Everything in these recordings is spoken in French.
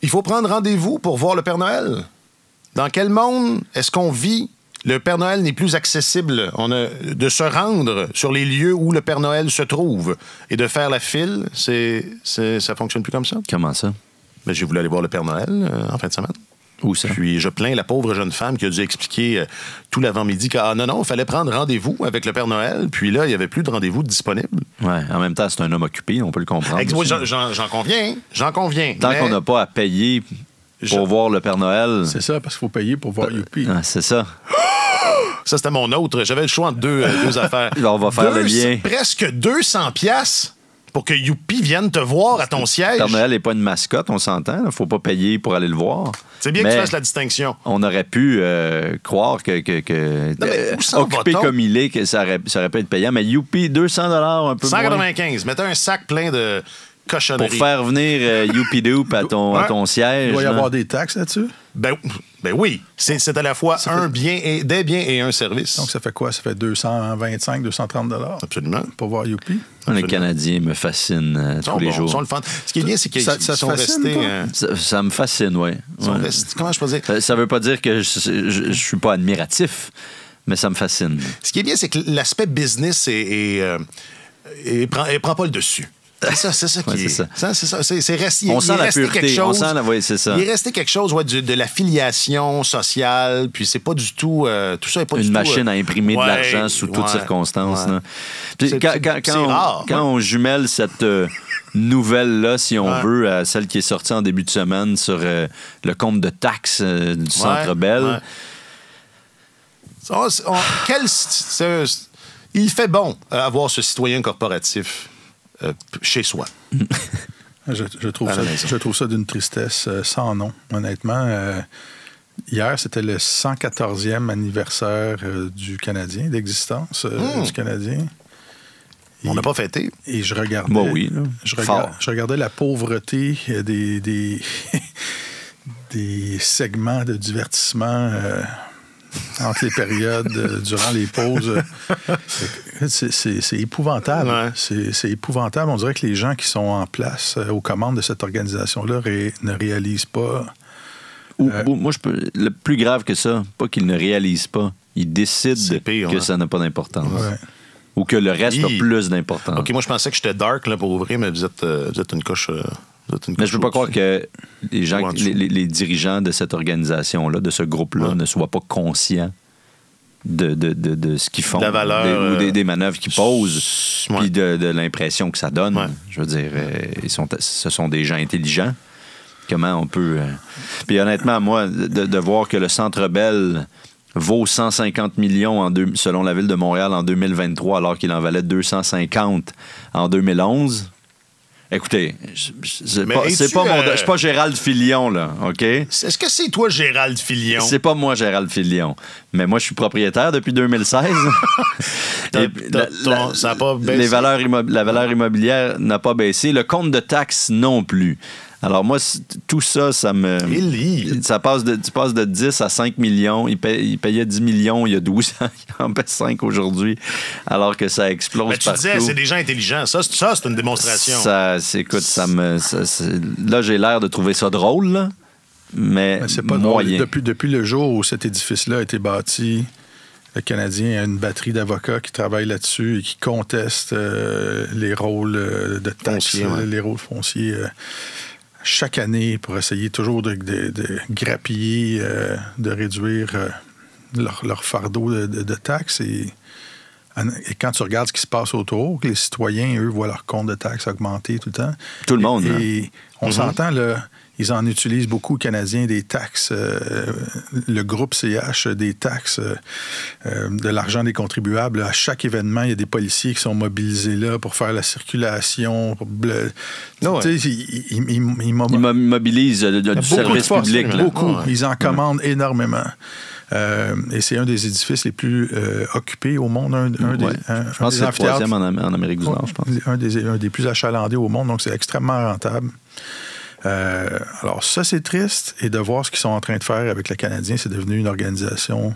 Il faut prendre rendez-vous pour voir le Père Noël. Dans quel monde est-ce qu'on vit? Le Père Noël n'est plus accessible. On a de se rendre sur les lieux où le Père Noël se trouve et de faire la file, ça fonctionne plus comme ça. Comment ça? Ben, j'ai voulu aller voir le Père Noël en fin de semaine. Où ça? Puis je plains la pauvre jeune femme qui a dû expliquer tout l'avant-midi que non, il fallait prendre rendez-vous avec le Père Noël. Puis là, il n'y avait plus de rendez-vous disponible. Ouais, en même temps, c'est un homme occupé, on peut le comprendre. Moi, j'en conviens. J'en conviens. Tant qu'on n'a pas à payer pour voir le Père Noël... C'est ça, parce qu'il faut payer pour voir Youpi. C'est ça. Ça, c'était mon autre. J'avais le choix entre deux affaires. Là, on va faire le lien. Presque 200 piastres pour que Youpi vienne te voir à ton siège. Père Noël n'est pas une mascotte, on s'entend. Il ne faut pas payer pour aller le voir. C'est bien que tu fasses la distinction. On aurait pu croire que occupé comme il est, que ça aurait pu être payant. Mais Youpi, 200 $ un peu 195. moins. Mettez un sac plein de cochonneries. Pour faire venir Youpi Doop à ton siège. Il doit y avoir des taxes là-dessus? Ben oui. C'est à la fois des biens et un service. Donc, ça fait quoi? Ça fait 225, 230 $. Absolument. Pour voir Youpi? Les Canadiens me fascinent tous les jours. Sont le fun. Ce qui est bien, c'est qu'ils sont restés... Ça me fascine, oui. Comment je peux dire? Ça veut pas dire que je suis pas admiratif, mais ça me fascine. Ce qui est bien, c'est que l'aspect business prend pas le dessus. C'est ça qui est. C'est resté. On sent la pureté. C'est ça. Il est resté quelque chose de l'affiliation sociale, puis c'est pas du tout. Tout ça est pas du tout. Une machine à imprimer de l'argent sous toutes circonstances. Ouais. Puis quand on jumelle cette nouvelle-là, si on veut, à celle qui est sortie en début de semaine sur le compte de taxes du Centre Bell. Il fait bon avoir ce citoyen corporatif. Chez soi. Je trouve ça d'une tristesse sans nom, honnêtement. Hier, c'était le 114e anniversaire du Canadien, d'existence du Canadien. On n'a pas fêté. Et je regardais, je regardais la pauvreté des segments de divertissement entre les périodes, durant les pauses. C'est épouvantable. Ouais. C'est épouvantable. On dirait que les gens qui sont en place aux commandes de cette organisation-là ne réalisent pas. Moi, le plus grave que ça, pas qu'ils ne réalisent pas, ils décident que ça n'a pas d'importance. Ouais. Ou que le reste a plus d'importance. OK, moi, je pensais que j'étais dark là, pour ouvrir, mais vous êtes une coche... Mais je ne veux pas croire que les gens, les dirigeants de cette organisation-là, de ce groupe-là, ne soient pas conscients de ce qu'ils font, la valeur, ou des manœuvres qu'ils posent, puis de l'impression que ça donne. Ouais. Je veux dire, ce sont des gens intelligents. Comment on peut... Puis honnêtement, moi, de voir que le Centre Bell vaut 150 millions selon la Ville de Montréal en 2023, alors qu'il en valait 250 en 2011... Écoutez, je suis pas Gérald Filion, là, OK? Est-ce que c'est toi, Gérald Filion? C'est pas moi, Gérald Filion. Mais moi, je suis propriétaire depuis 2016. Ça n'a pas baissé. La valeur immobilière n'a pas baissé. Le compte de taxes non plus. Alors moi, tout ça, ça passe de 10 à 5 millions. Il payait 10 millions il y a 12 ans. Il en paie 5 aujourd'hui, alors que ça explose partout. Mais tu disais, c'est des gens intelligents. Ça, c'est une démonstration. Écoute, là, j'ai l'air de trouver ça drôle, là, mais c'est pas moyen. Depuis le jour où cet édifice-là a été bâti, le Canadien a une batterie d'avocats qui travaillent là-dessus et qui contestent les rôles de taxes, les rôles fonciers... chaque année pour essayer toujours de grappiller, de réduire leur fardeau de taxes. Et quand tu regardes ce qui se passe autour, que les citoyens, eux, voient leur compte de taxes augmenter tout le temps. Tout le monde. Et on s'entend, là, ils en utilisent beaucoup, Canadiens, des taxes, le groupe CH, des taxes, de l'argent des contribuables. À chaque événement, il y a des policiers qui sont mobilisés là pour faire la circulation. Ils mobilisent du service public. Là. Beaucoup. Ouais. Ils en commandent énormément. Et c'est un des édifices les plus occupés au monde. Je pense que c'est le troisième en Amérique du Nord, je pense. Un des plus achalandés au monde, donc c'est extrêmement rentable. Alors ça, c'est triste. Et de voir ce qu'ils sont en train de faire avec le Canadien, c'est devenu une organisation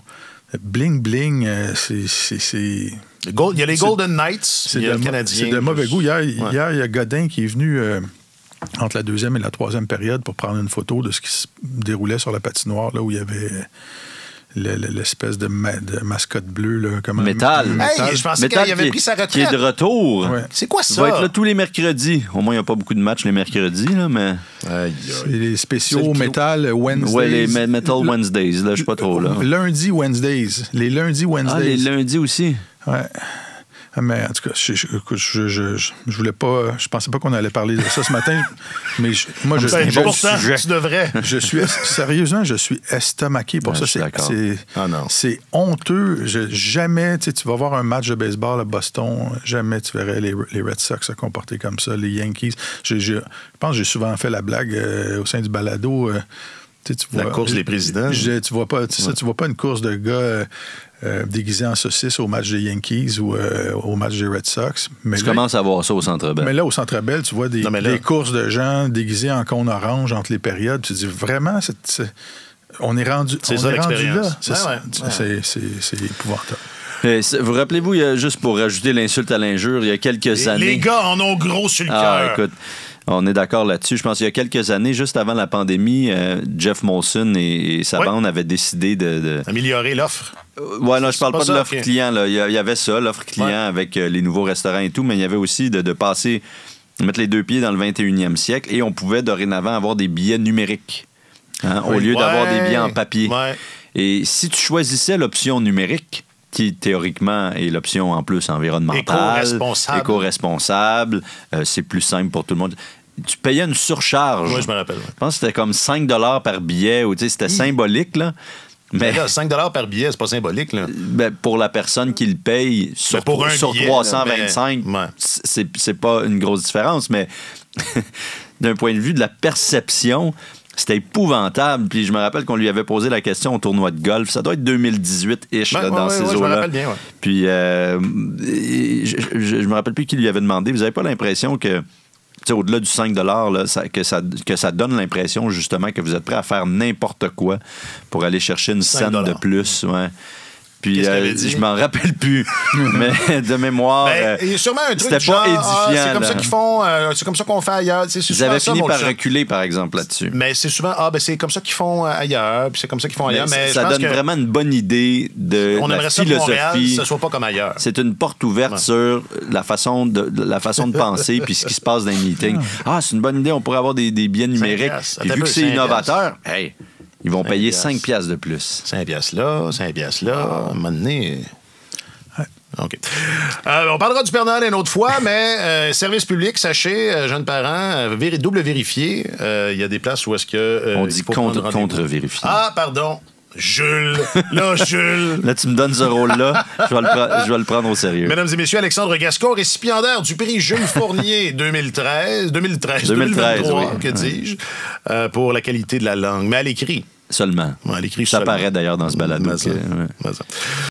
bling-bling. Il y a les Golden Knights, il y a le Canadien. C'est de mauvais goût. Hier, il y a Godin qui est venu entre la deuxième et la troisième période pour prendre une photo de ce qui se déroulait sur la patinoire, là où il y avait l'espèce de mascotte bleue. Là, comme Métal. Hey, je pensais qu'il avait pris sa retraite. Qui est de retour. Ouais. C'est quoi ça? Il va être là tous les mercredis. Au moins, il n'y a pas beaucoup de matchs les mercredis, là, mais... C'est les spéciaux Metal Wednesdays. Ouais, les Metal Wednesdays, là, je suis pas trop là. Lundi Wednesdays. Les lundis Wednesdays. Ah, les lundis aussi? Ouais. Mais en tout cas, je voulais pas. Je pensais pas qu'on allait parler de ça ce matin. Mais pourtant, tu devrais. Sérieusement, je suis estomaqué pour ça. C'est honteux. Jamais, tu vas voir un match de baseball à Boston, jamais tu verrais les Red Sox se comporter comme ça, les Yankees. Je pense que j'ai souvent fait la blague au sein du balado. Tu vois, la course des présidents. Tu vois pas une course de gars déguisés en saucisse au match des Yankees ou au match des Red Sox. Mais tu commences à voir ça au Centre Bell. Mais là, au Centre Bell, tu vois des courses de gens déguisés en cône orange entre les périodes. Tu te dis, vraiment, on est rendu là. C'est épouvantable. Vous rappelez-vous, juste pour rajouter l'insulte à l'injure, il y a quelques années... Les gars en ont gros sur le cœur. Écoute, on est d'accord là-dessus. Je pense qu'il y a quelques années, juste avant la pandémie, Jeff Molson et sa bande avaient décidé de... améliorer l'offre. Ouais, non, je parle pas de l'offre client. Là. Il y avait ça, l'offre client avec les nouveaux restaurants et tout, mais il y avait aussi de passer, mettre les deux pieds dans le 21e siècle et on pouvait dorénavant avoir des billets numériques au lieu d'avoir des billets en papier. Ouais. Et si tu choisissais l'option numérique, qui théoriquement est l'option en plus environnementale, éco-responsable, c'est plus simple pour tout le monde. Tu payais une surcharge. Oui, je me rappelle. Ouais. Je pense que c'était comme 5 $ par billet, ou c'était symbolique, là. Mais là, 5 $ par billet, c'est pas symbolique, là. Ben, pour la personne qui le paye sur 325, c'est pas une grosse différence, mais d'un point de vue de la perception, c'était épouvantable. Puis je me rappelle qu'on lui avait posé la question au tournoi de golf. Ça doit être 2018-ish dans ces eaux-là. Je me rappelle bien, Puis je me rappelle plus qui lui avait demandé. Vous avez pas l'impression que, au-delà du 5 $, là, que ça donne l'impression justement que vous êtes prêt à faire n'importe quoi pour aller chercher une scène de plus. Ouais. Puis je m'en rappelle plus, mais de mémoire, il y a sûrement un truc c'était pas édifiant. C'est comme ça qu'ils font, c'est comme ça qu'on fait ailleurs. Ils avaient fini par reculer, par exemple, là-dessus. Mais c'est souvent, c'est comme ça qu'ils font ailleurs, puis c'est comme ça qu'ils font ailleurs. Mais ça donne vraiment une bonne idée de la philosophie. Montréal, ça soit pas comme ailleurs. C'est une porte ouverte sur la façon de penser, puis ce qui se passe dans les meetings. C'est une bonne idée, on pourrait avoir des billets numériques. Puis vu que c'est innovateur, ils vont payer 5 $ de plus. 5 $ là, 5 $ là. À un moment donné... OK. On parlera du Père Noël une autre fois, mais service public, sachez, jeunes parents, double vérifier. Il y a des places où est-ce que... on dit contre-vérifier. Ah, pardon. Jules. Là, Jules. Là, tu me donnes ce rôle-là. Je vais le prendre au sérieux. Mesdames et messieurs, Alexandre Gascon, récipiendaire du prix Jules Fournier 2023, que dis-je, pour la qualité de la langue. Mais à l'écrit. Seulement. À l'écrit ça paraît d'ailleurs dans ce balado.